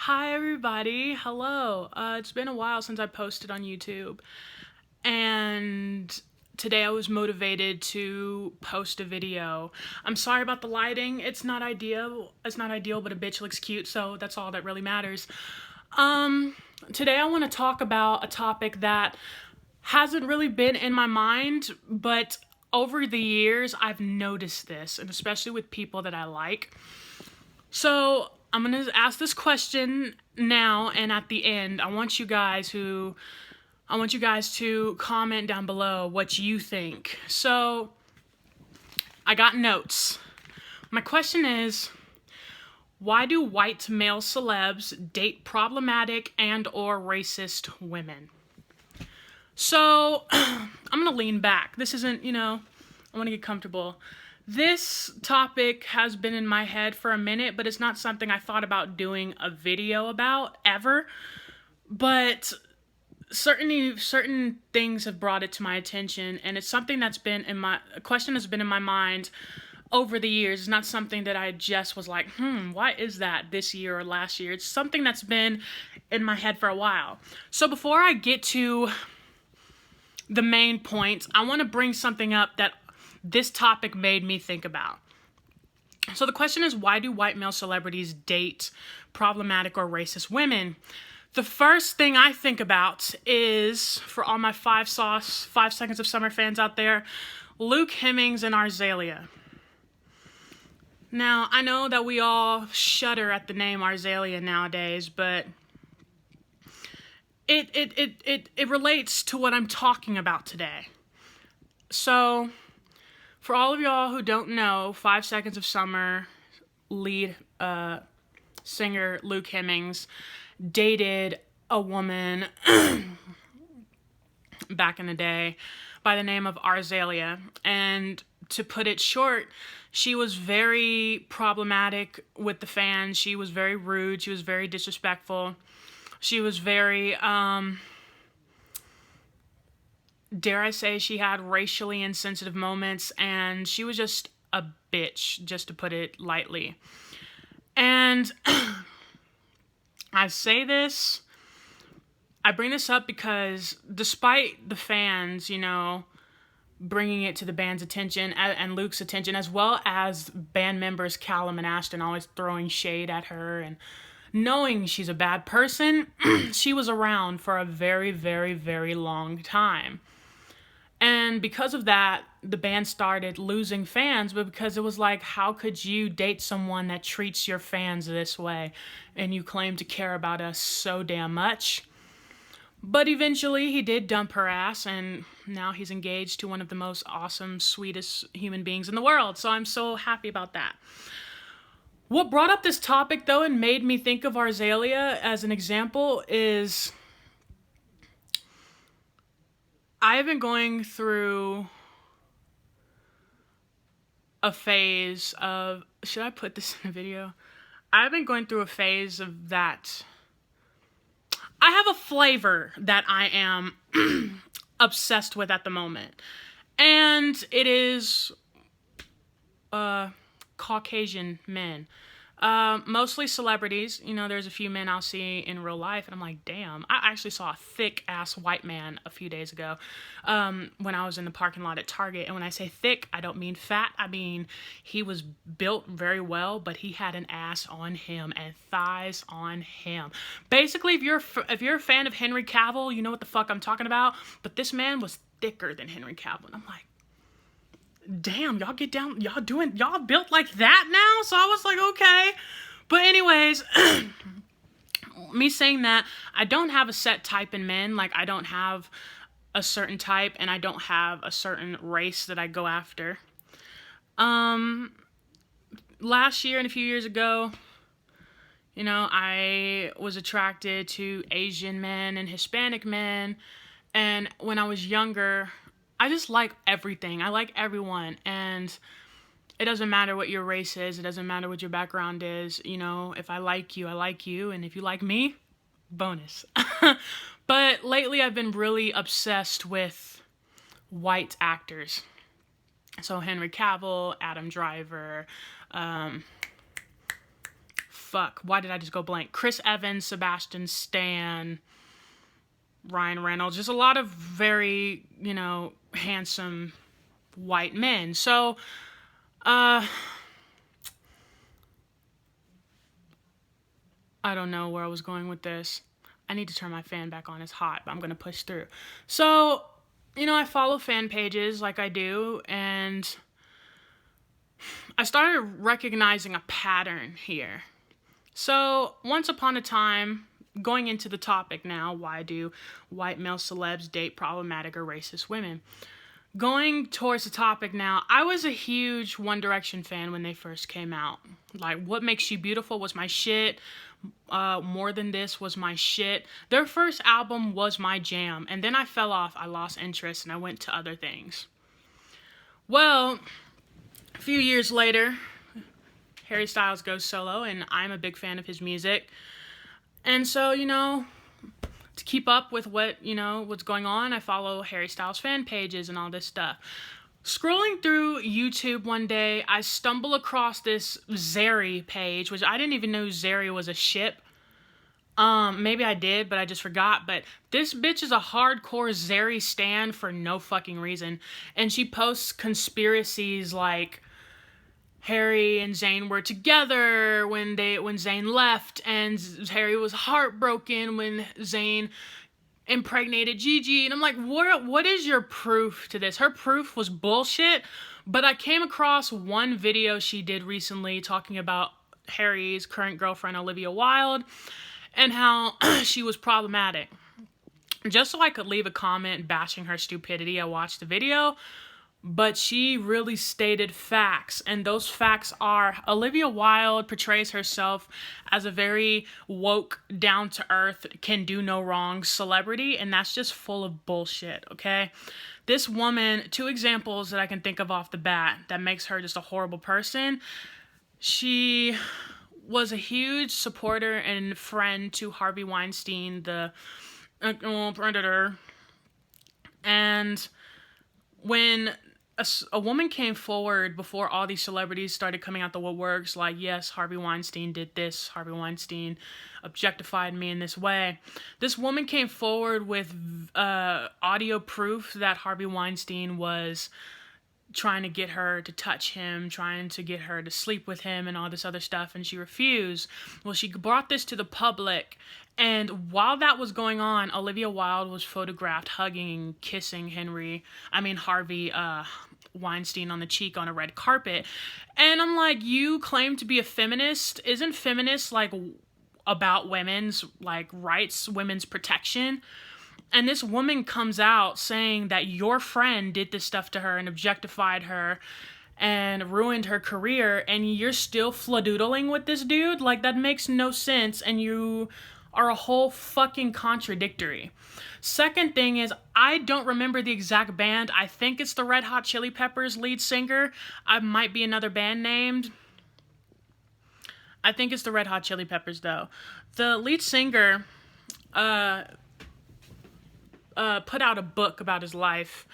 Hi everybody, hello. It's been a while since I posted on YouTube, and today I was motivated to post a video. I'm sorry about the lighting. It's not ideal, but a bitch looks cute, so that's all that really matters. Today I want to talk about a topic that hasn't really been in my mind, but over the years I've noticed this, and especially with people that I like. So I'm gonna ask this question now, and at the end, I want you guys to comment down below what you think. So I got notes. My question is, why do white male celebs date problematic and or racist women? So I'm gonna lean back. This isn't, I want to get comfortable. This topic has been in my head for a minute, but it's not something I thought about doing a video about ever. But certain things have brought it to my attention, and it's something that's been a question that's been in my mind over the years. It's not something that I just was like, why is that this year or last year? It's something that's been in my head for a while. So before I get to the main points, I want to bring something up that this topic made me think about. So the question is, why do white male celebrities date problematic or racist women? The first thing I think about is, for all my 5 Seconds of Summer fans out there, Luke Hemmings and Arzelia. Now, I know that we all shudder at the name Arzelia nowadays, but it relates to what I'm talking about today. So for all of y'all who don't know, 5 Seconds of Summer lead singer Luke Hemmings dated a woman back in the day by the name of Arzelia. And to put it short, she was very problematic with the fans. She was very rude. She was very disrespectful. She was very, dare I say, she had racially insensitive moments, and she was just a bitch, just to put it lightly. And I bring this up because despite the fans, bringing it to the band's attention and Luke's attention, as well as band members Callum and Ashton always throwing shade at her and knowing she's a bad person, she was around for a very, very, very long time. And because of that, the band started losing fans, but because it was like, how could you date someone that treats your fans this way? And you claim to care about us so damn much. But eventually he did dump her ass, and now he's engaged to one of the most awesome, sweetest human beings in the world. So I'm so happy about that. What brought up this topic, though, and made me think of Arzelia as an example is I have been going through a phase of, should I put this in a video? I've been going through a phase of that. I have a flavor that I am obsessed with at the moment. And it is Caucasian men. Mostly celebrities. There's a few men I'll see in real life, and I'm like, damn. I actually saw a thick-ass white man a few days ago when I was in the parking lot at Target. And when I say thick, I don't mean fat. I mean, he was built very well, but he had an ass on him and thighs on him. Basically, if you're a fan of Henry Cavill, you know what the fuck I'm talking about. But this man was thicker than Henry Cavill. And I'm like, damn, y'all get down, y'all built like that now? So I was like, okay. But anyways, me saying that, I don't have a set type in men. Like, I don't have a certain type, and I don't have a certain race that I go after. Last year and a few years ago, I was attracted to Asian men and Hispanic men. And when I was younger, I just like everything. I like everyone. And it doesn't matter what your race is. It doesn't matter what your background is. If I like you, I like you. And if you like me, bonus. But lately I've been really obsessed with white actors. So Henry Cavill, Adam Driver, fuck, why did I just go blank? Chris Evans, Sebastian Stan, Ryan Reynolds, just a lot of very, handsome white men. So, I don't know where I was going with this. I need to turn my fan back on. It's hot, but I'm going to push through. So, I follow fan pages like I do, and I started recognizing a pattern here. So, once upon a time, going into the topic now, why do white male celebs date problematic or racist women? Going towards the topic now, I was a huge One Direction fan when they first came out. Like, What Makes You Beautiful was my shit. More Than This was my shit. Their first album was my jam, and then I fell off. I lost interest, and I went to other things. Well, a few years later, Harry Styles goes solo, and I'm a big fan of his music. And so, to keep up with what's going on, I follow Harry Styles fan pages and all this stuff. Scrolling through YouTube one day, I stumble across this Zeri page, which I didn't even know Zeri was a ship. Maybe I did, but I just forgot. But this bitch is a hardcore Zeri stan for no fucking reason. And she posts conspiracies like Harry and Zayn were together when Zayn left, and Harry was heartbroken when Zayn impregnated Gigi. And I'm like, what is your proof to this? Her proof was bullshit. But I came across one video she did recently talking about Harry's current girlfriend, Olivia Wilde, and how she was problematic. Just so I could leave a comment bashing her stupidity, I watched the video. But she really stated facts, and those facts are Olivia Wilde portrays herself as a very woke, down-to-earth, can do no wrong celebrity, and that's just full of bullshit, okay? This woman, 2 examples that I can think of off the bat that makes her just a horrible person. She was a huge supporter and friend to Harvey Weinstein, the predator, and when a woman came forward before all these celebrities started coming out the woodworks, like, yes, Harvey Weinstein did this, Harvey Weinstein objectified me in this way. This woman came forward with audio proof that Harvey Weinstein was trying to get her to touch him, trying to get her to sleep with him and all this other stuff, and she refused. Well, she brought this to the public, and while that was going on, Olivia Wilde was photographed hugging and kissing Harvey Weinstein on the cheek on a red carpet. And I'm like, you claim to be a feminist. Isn't feminist like about women's rights, women's protection? And this woman comes out saying that your friend did this stuff to her and objectified her and ruined her career, and you're still fladoodling with this dude? Like, that makes no sense, and you are a whole fucking contradictory. Second thing is, I don't remember the exact band. I think it's the Red Hot Chili Peppers lead singer. I might be another band named. I think it's the Red Hot Chili Peppers, though. The lead singer put out a book about his life,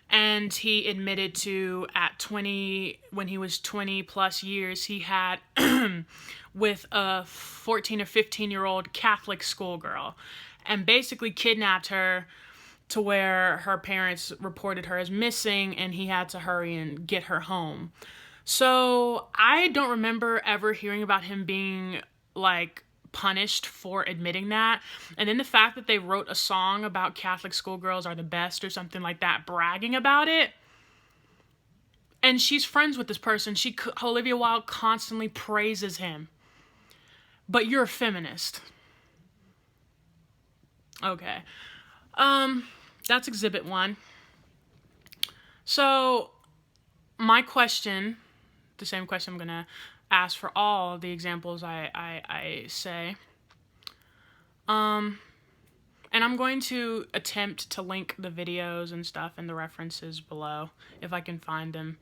and he admitted to when he was 20 plus years, he had with a 14 or 15-year-old Catholic schoolgirl, and basically kidnapped her to where her parents reported her as missing, and he had to hurry and get her home. So I don't remember ever hearing about him being punished for admitting that. And then the fact that they wrote a song about Catholic schoolgirls are the best or something like that, bragging about it. And she's friends with this person. Olivia Wilde constantly praises him. But you're a feminist. Okay. That's exhibit 1. So, my question, the same question I'm going to ask for all the examples I say. And I'm going to attempt to link the videos and stuff and the references below if I can find them.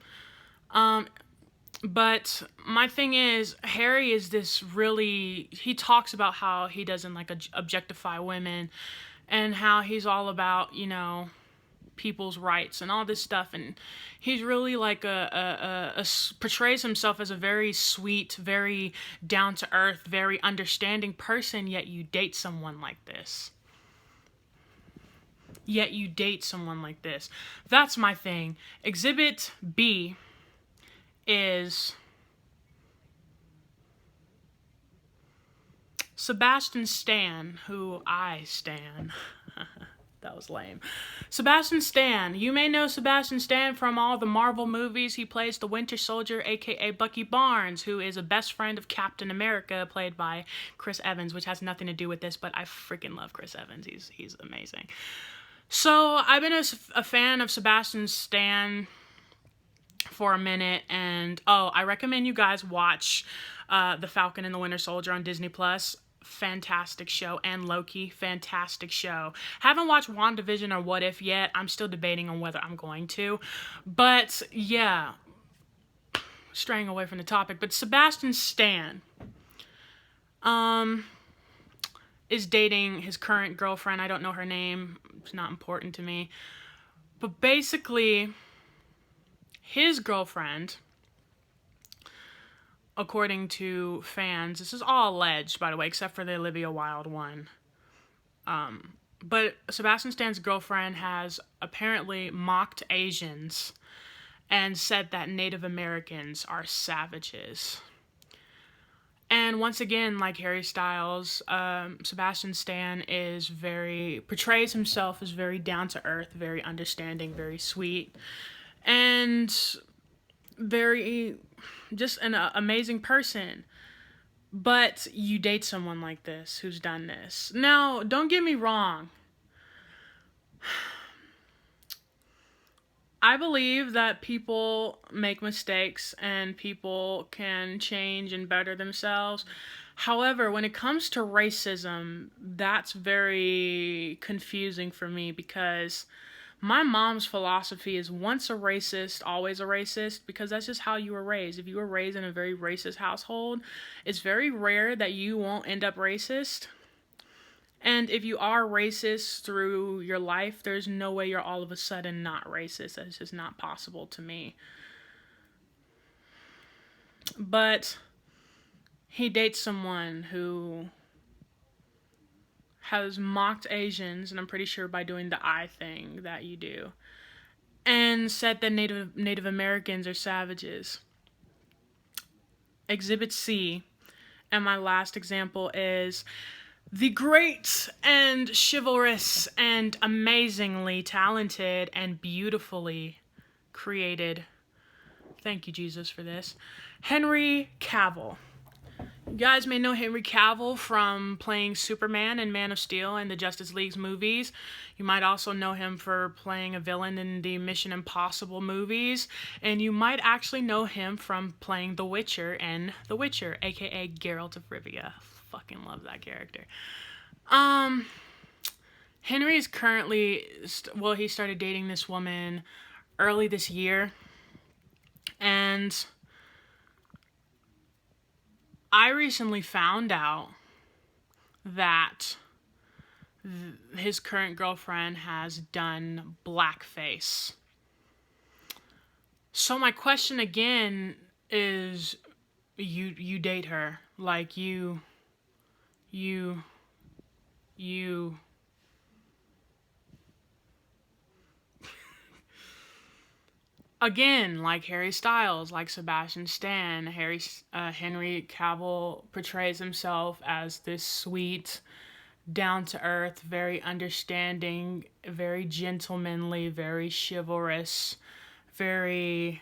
But my thing is, Harry is he talks about how he doesn't objectify women, and how he's all about, people's rights and all this stuff, and he's really like portrays himself as a very sweet, very down-to-earth, very understanding person, yet you date someone like this. That's my thing. Exhibit B is Sebastian Stan, who I stan. That was lame. Sebastian Stan. You may know Sebastian Stan from all the Marvel movies. He plays the Winter Soldier, aka Bucky Barnes, who is a best friend of Captain America, played by Chris Evans, which has nothing to do with this, but I freaking love Chris Evans. He's amazing. So I've been a fan of Sebastian Stan for a minute, and I recommend you guys watch The Falcon and the Winter Soldier on Disney Plus. Fantastic show. And Loki, fantastic show. Haven't watched WandaVision or What If yet. I'm still debating on whether I'm going to. But yeah, straying away from the topic. But Sebastian Stan is dating his current girlfriend. I don't know her name. It's not important to me. But basically, his girlfriend, according to fans, this is all alleged, by the way, except for the Olivia Wilde one. But Sebastian Stan's girlfriend has apparently mocked Asians and said that Native Americans are savages. And once again, like Harry Styles, Sebastian Stan portrays himself as very down-to-earth, very understanding, very sweet, and very just an amazing person. But you date someone like this who's done this. Now, don't get me wrong. I believe that people make mistakes and people can change and better themselves. However, when it comes to racism, that's very confusing for me, because my mom's philosophy is once a racist, always a racist, because that's just how you were raised. If you were raised in a very racist household, it's very rare that you won't end up racist. And if you are racist through your life, there's no way you're all of a sudden not racist. That's just not possible to me. But he dates someone who has mocked Asians, and I'm pretty sure by doing the eye thing that you do, and said that Native Americans are savages. Exhibit C, and my last example, is the great and chivalrous and amazingly talented and beautifully created, thank you Jesus for this, Henry Cavill. You guys may know Henry Cavill from playing Superman in Man of Steel and the Justice League's movies. You might also know him for playing a villain in the Mission Impossible movies. And you might actually know him from playing The Witcher in The Witcher, aka Geralt of Rivia. Fucking love that character. Henry is currently, he started dating this woman early this year. And I recently found out that his current girlfriend has done blackface. So my question again is, you date her, like you again, like Harry Styles, like Sebastian Stan, Henry Cavill portrays himself as this sweet, down-to-earth, very understanding, very gentlemanly, very chivalrous, very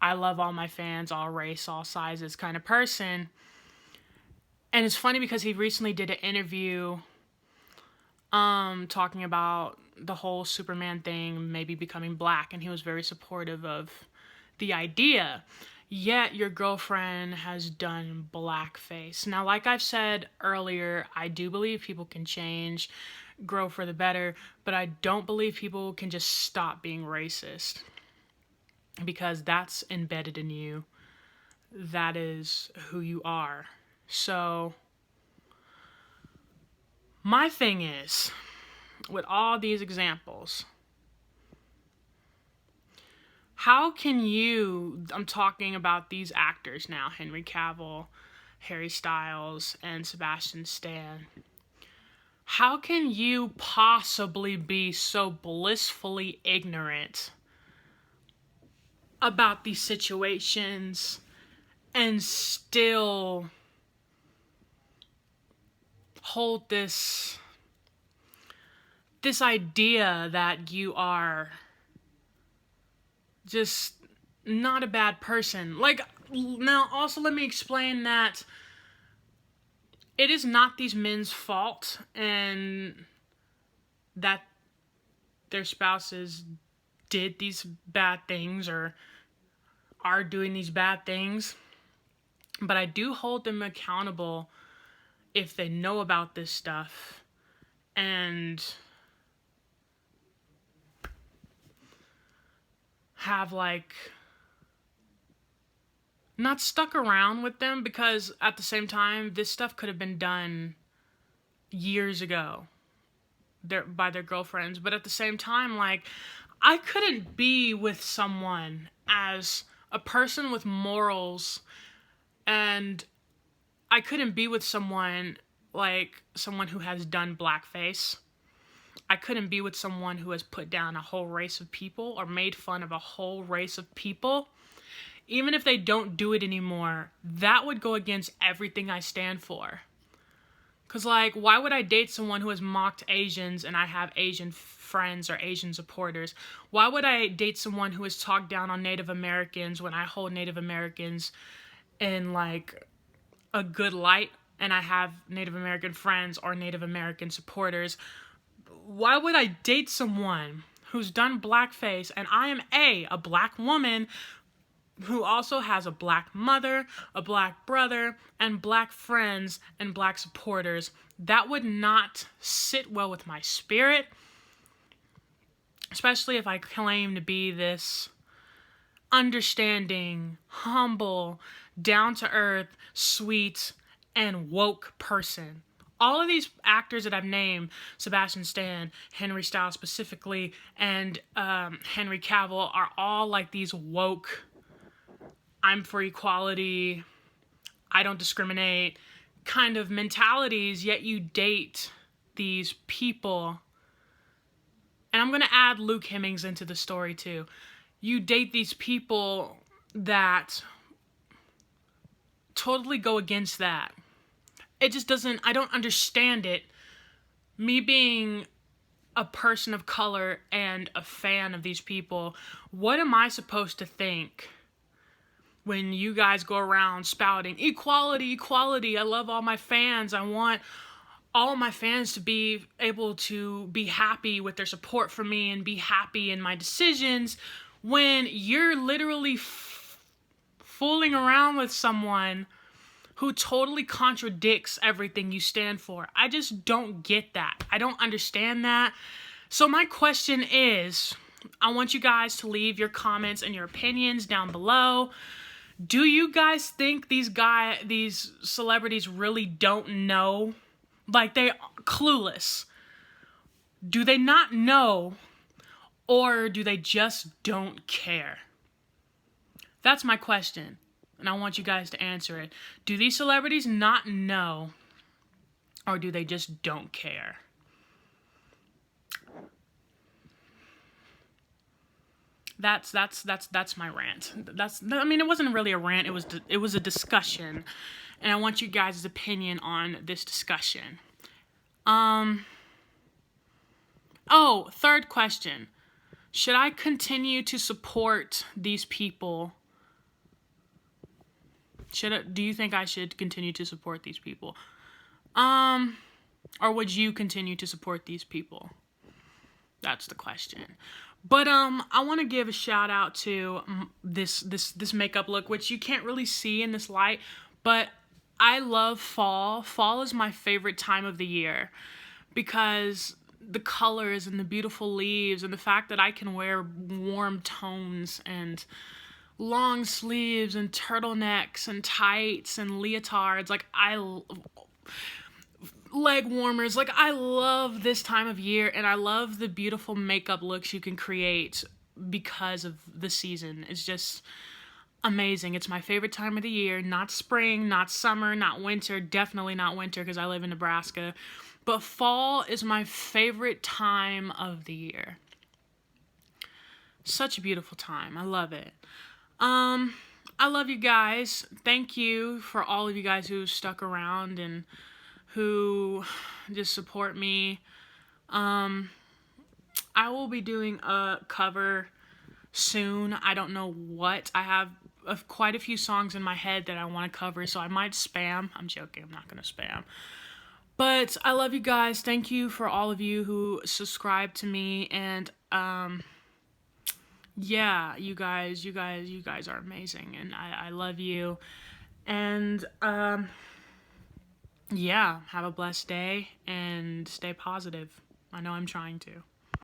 I love all my fans, all race, all sizes kind of person. And it's funny because he recently did an interview talking about the whole Superman thing, maybe becoming black, and he was very supportive of the idea. Yet your girlfriend has done blackface. Now, like I've said earlier, I do believe people can change, grow for the better, but I don't believe people can just stop being racist, because that's embedded in you. That is who you are. So my thing is, with all these examples, How can you, I'm talking about these actors now, Henry Cavill, Harry Styles, and Sebastian Stan. How can you possibly be so blissfully ignorant about these situations and still hold this idea that you are just not a bad person? Like, now also let me explain that it is not these men's fault and that their spouses did these bad things or are doing these bad things, but I do hold them accountable if they know about this stuff and have, like, not stuck around with them, because at the same time, this stuff could have been done years ago by their girlfriends. But at the same time, like, I couldn't be with someone as a person with morals, and I couldn't be with someone like someone who has done blackface. I couldn't be with someone who has put down a whole race of people or made fun of a whole race of people. Even if they don't do it anymore, that would go against everything I stand for. Because, like, why would I date someone who has mocked Asians and I have Asian friends or Asian supporters? Why would I date someone who has talked down on Native Americans when I hold Native Americans in, like, a good light and I have Native American friends or Native American supporters? Why would I date someone who's done blackface and I am a black woman who also has a black mother, a black brother, and black friends and black supporters? That would not sit well with my spirit, especially if I claim to be this understanding, humble, down-to-earth, sweet, and woke person. All of these actors that I've named, Sebastian Stan, Henry Styles specifically, and Henry Cavill, are all like these woke, I'm for equality, I don't discriminate kind of mentalities, yet you date these people. And I'm going to add Luke Hemmings into the story too. You date these people that totally go against that. It just doesn't, I don't understand it. Me being a person of color and a fan of these people, what am I supposed to think when you guys go around spouting equality, equality? I love all my fans. I want all my fans to be able to be happy with their support for me and be happy in my decisions, when you're literally fooling around with someone who totally contradicts everything you stand for. I just don't get that. I don't understand that. So my question is, I want you guys to leave your comments and your opinions down below. Do you guys think these celebrities really don't know? Like, they are clueless. Do they not know, or do they just don't care? That's my question, and I want you guys to answer it. Do these celebrities not know, or do they just don't care? That's my rant. I mean, it wasn't really a rant. It was a discussion, and I want you guys' opinion on this discussion. Oh, third question. Should I continue to support these people? Do you think I should continue to support these people? Or would you continue to support these people? That's the question. But I want to give a shout out to this makeup look, which you can't really see in this light, but I love fall. Fall is my favorite time of the year because the colors and the beautiful leaves and the fact that I can wear warm tones and long sleeves and turtlenecks and tights and leotards. Like, leg warmers. Like, I love this time of year, and I love the beautiful makeup looks you can create because of the season. It's just amazing. It's my favorite time of the year. Not spring, not summer, not winter. Definitely not winter because I live in Nebraska. But fall is my favorite time of the year. Such a beautiful time. I love it. I love you guys. Thank you for all of you guys who stuck around and who just support me. I will be doing a cover soon. I don't know what. I have quite a few songs in my head that I want to cover, so I might spam. I'm joking. I'm not going to spam. But I love you guys. Thank you for all of you who subscribe to me. And, yeah, you guys are amazing. And I love you. And, yeah, have a blessed day and stay positive. I know I'm trying to.